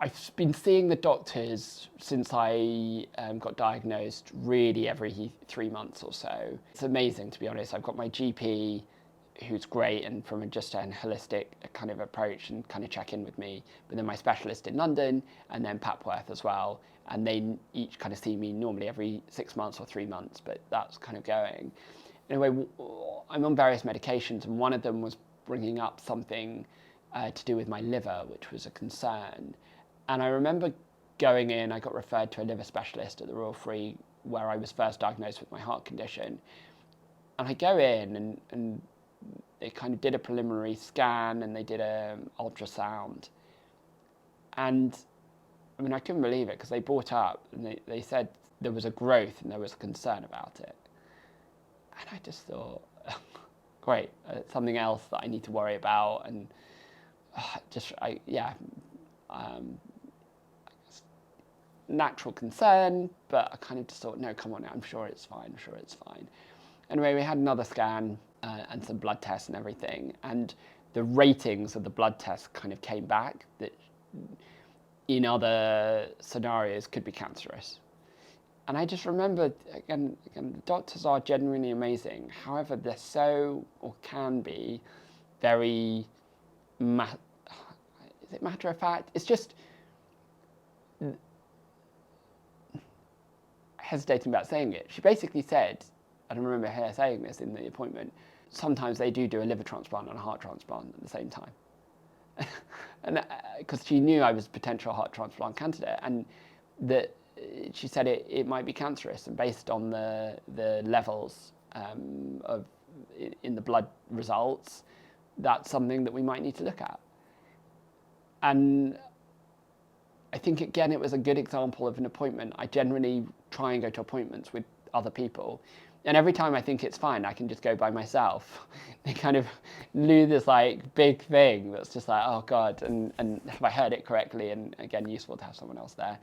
I've been seeing the doctors since I got diagnosed really every 3 months or so. It's amazing, to be honest. I've got my GP, who's great, and from just a holistic kind of approach and kind of check in with me, but then my specialist in London, and then Papworth as well. And they each kind of see me normally every 6 months or 3 months, but that's kind of going. Anyway, I'm on various medications, and one of them was bringing up something to do with my liver, which was a concern. And I remember going in, I got referred to a liver specialist at the Royal Free, where I was first diagnosed with my heart condition. And I go in, and they kind of did a preliminary scan, and they did an ultrasound. And I mean, I couldn't believe it, because they brought up and they said there was a growth and there was a concern about it. And I just thought, great, something else that I need to worry about. And natural concern, but I kind of just thought, no, come on, I'm sure it's fine, I'm sure it's fine. Anyway, we had another scan and some blood tests and everything, and the ratings of the blood tests kind of came back that in other scenarios could be cancerous. And I just remember, again, the doctors are genuinely amazing. However, they're so, or can be, very, is it matter of fact? It's just, hesitating about saying it. She basically said, and I remember her saying this in the appointment, sometimes they do a liver transplant and a heart transplant at the same time. And because she knew I was a potential heart transplant candidate, and that she said it might be cancerous, and based on the levels in the blood results, that's something that we might need to look at. And I think, again, it was a good example of an appointment. I generally try and go to appointments with other people. And every time I think it's fine, I can just go by myself. They kind of do this like big thing that's just like, oh God, and have I heard it correctly? And again, useful to have someone else there.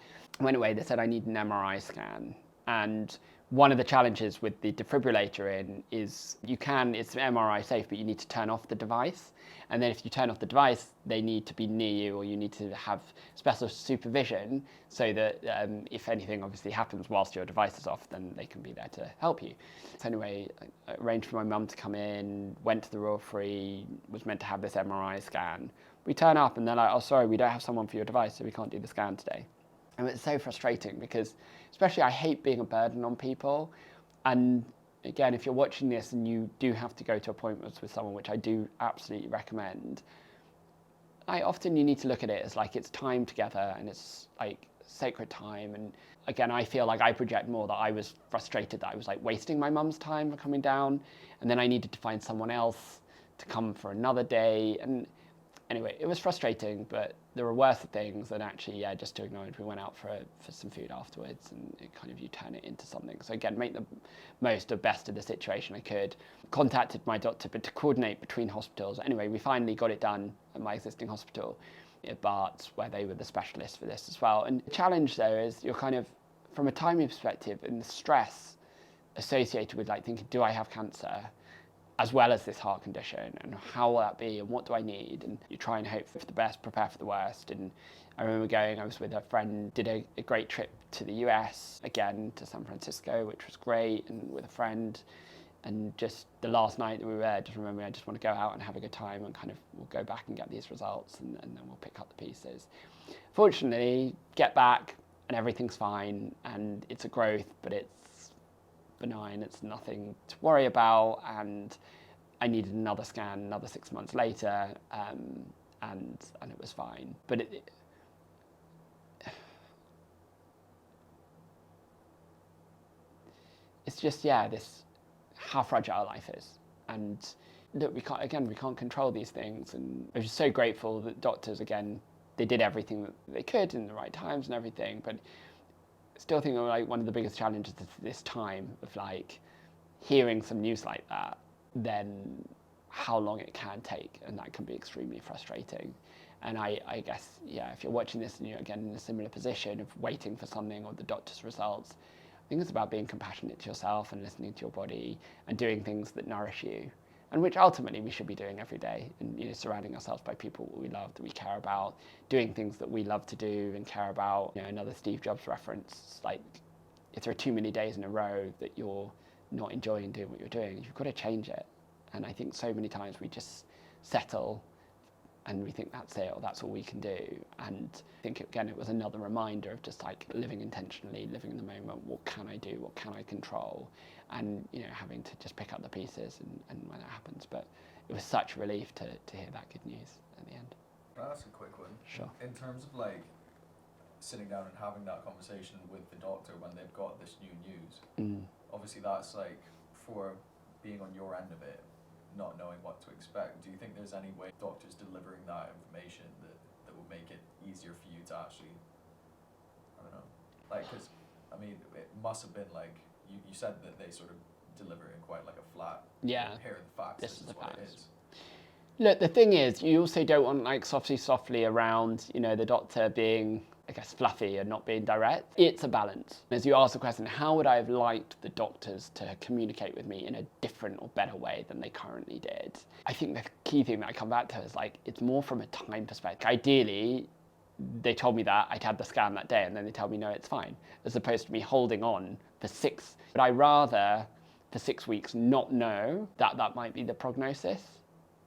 Anyway, they said I need an MRI scan. And one of the challenges with the defibrillator is it's MRI safe, but you need to turn off the device. And then if you turn off the device, they need to be near you, or you need to have special supervision so that if anything obviously happens whilst your device is off, then they can be there to help you. So anyway, I arranged for my mum to come in, went to the Royal Free, was meant to have this MRI scan. We turn up and they're like, oh, sorry, we don't have someone for your device, so we can't do the scan today. And it's so frustrating because, especially, I hate being a burden on people. And again, if you're watching this and you do have to go to appointments with someone, which I do absolutely recommend, often you need to look at it as like it's time together, and it's like sacred time. And again, I feel like I project more that I was frustrated that I was like wasting my mum's time for coming down, and then I needed to find someone else to come for another day. And anyway, it was frustrating, but there were worse things than actually, just to acknowledge. We went out for some food afterwards, and it kind of, you turn it into something. So again, make the most or best of the situation I could. Contacted my doctor, but to coordinate between hospitals. Anyway, we finally got it done at my existing hospital at Barts, where they were the specialists for this as well. And the challenge though is you're kind of, from a timing perspective, and the stress associated with like thinking, do I have cancer? As well as this heart condition, and how will that be, and what do I need? And you try and hope for the best, prepare for the worst. And I remember I was with a friend, did a great trip to the US, again to San Francisco, which was great, and with a friend. And just the last night that we were there, just remember, I just want to go out and have a good time, and kind of we'll go back and get these results, and then we'll pick up the pieces. Fortunately, get back and everything's fine, and it's a growth, but it's benign, it's nothing to worry about. And I needed another scan another 6 months later, and it was fine. But it's just, this how fragile life is. And look, we can't control these things. And I'm just so grateful that doctors, again, they did everything that they could in the right times and everything. But still think like one of the biggest challenges is this time of like hearing some news like that, then how long it can take, and that can be extremely frustrating. And I guess, if you're watching this and you're again in a similar position of waiting for something or the doctor's results, I think it's about being compassionate to yourself and listening to your body and doing things that nourish you. and which ultimately we should be doing every day, and surrounding ourselves by people we love, that we care about, doing things that we love to do and care about. Another Steve Jobs reference, like if there are too many days in a row that you're not enjoying doing what you're doing, you've got to change it. And I think so many times we just settle and we think that's it, or that's all we can do. And I think, again, it was another reminder of just like living intentionally, living in the moment. What can I do? What can I control? And, having to just pick up the pieces and when it happens. But it was such a relief to hear that good news at the end. Can I ask a quick one? Sure. In terms of like sitting down and having that conversation with the doctor when they've got this new news, obviously that's like for being on your end of it, not knowing what to expect. Do you think there's any way doctors delivering that information that will make it easier for you to actually, I don't know, like, because, I mean, it must have been like, you said that they sort of deliver it in quite like a flat, here are the facts, this is what it is. Look, the thing is, you also don't want like softly around, the doctor being, I guess, fluffy and not being direct. It's a balance. As you ask the question, how would I have liked the doctors to communicate with me in a different or better way than they currently did? I think the key thing that I come back to is like, it's more from a time perspective. Ideally, they told me that I'd had the scan that day and then they tell me, no, it's fine, as opposed to me holding on for 6. But I rather for 6 weeks not know that that might be the prognosis.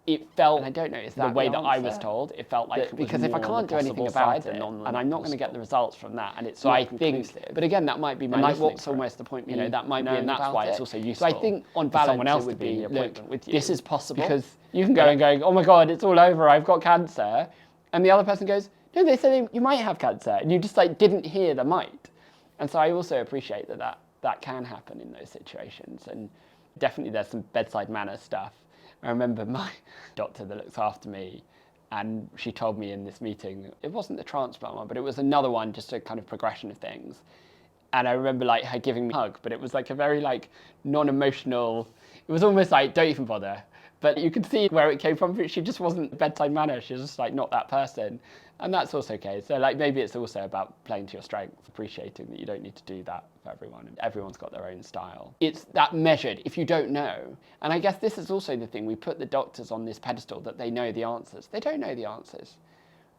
It felt, and I don't know, it's the way that I was told, it felt like, because if I can't do anything about it, and I'm not going to get the results from that, and it's so I think, but again, that might be my like what's almost the point, that might be, and that's why it's also useful. So I think on balance, someone else would be, look, with you, this is possible, because you can go and go, oh my God, it's all over, I've got cancer, and the other person goes, no, they said you might have cancer, and you just like didn't hear the might. And so I also appreciate that can happen in those situations, and definitely there's some bedside manner stuff. I remember my doctor that looks after me, and she told me in this meeting, it wasn't the transplant one, but it was another one, just a kind of progression of things. And I remember like her giving me a hug, but it was like a very like non-emotional, it was almost like, don't even bother. But you could see where it came from. She just wasn't bedside manner. She was just like not that person. And that's also okay. So like maybe it's also about playing to your strengths, appreciating that you don't need to do that for everyone. Everyone's got their own style. It's that measured if you don't know. And I guess this is also the thing. We put the doctors on this pedestal that they know the answers. They don't know the answers.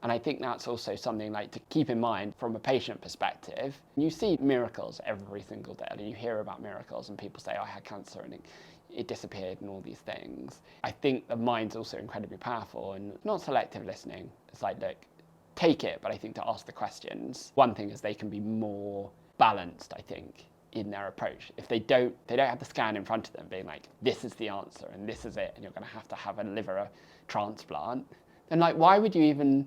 And I think that's also something like to keep in mind from a patient perspective. You see miracles every single day. And you hear about miracles and people say, oh, I had cancer and it disappeared and all these things. I think the mind's also incredibly powerful and not selective listening. It's like, look, take it, but I think to ask the questions. One thing is they can be more balanced, I think, in their approach. If they don't have the scan in front of them being like, this is the answer and this is it, and you're going to have a liver transplant, then like, why would you even,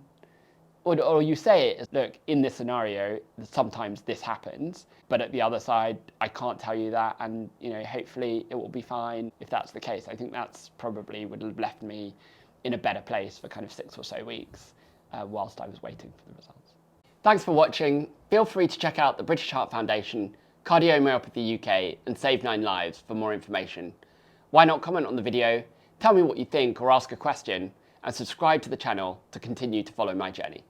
or you say it as, look, in this scenario, sometimes this happens, but at the other side, I can't tell you that, and hopefully it will be fine if that's the case. I think that's probably would have left me in a better place for kind of 6 or so weeks whilst I was waiting for the results. Thanks for watching. Feel free to check out the British Heart Foundation, Cardiomyopathy UK, and Save 9 Lives for more information. Why not comment on the video, tell me what you think or ask a question, and subscribe to the channel to continue to follow my journey.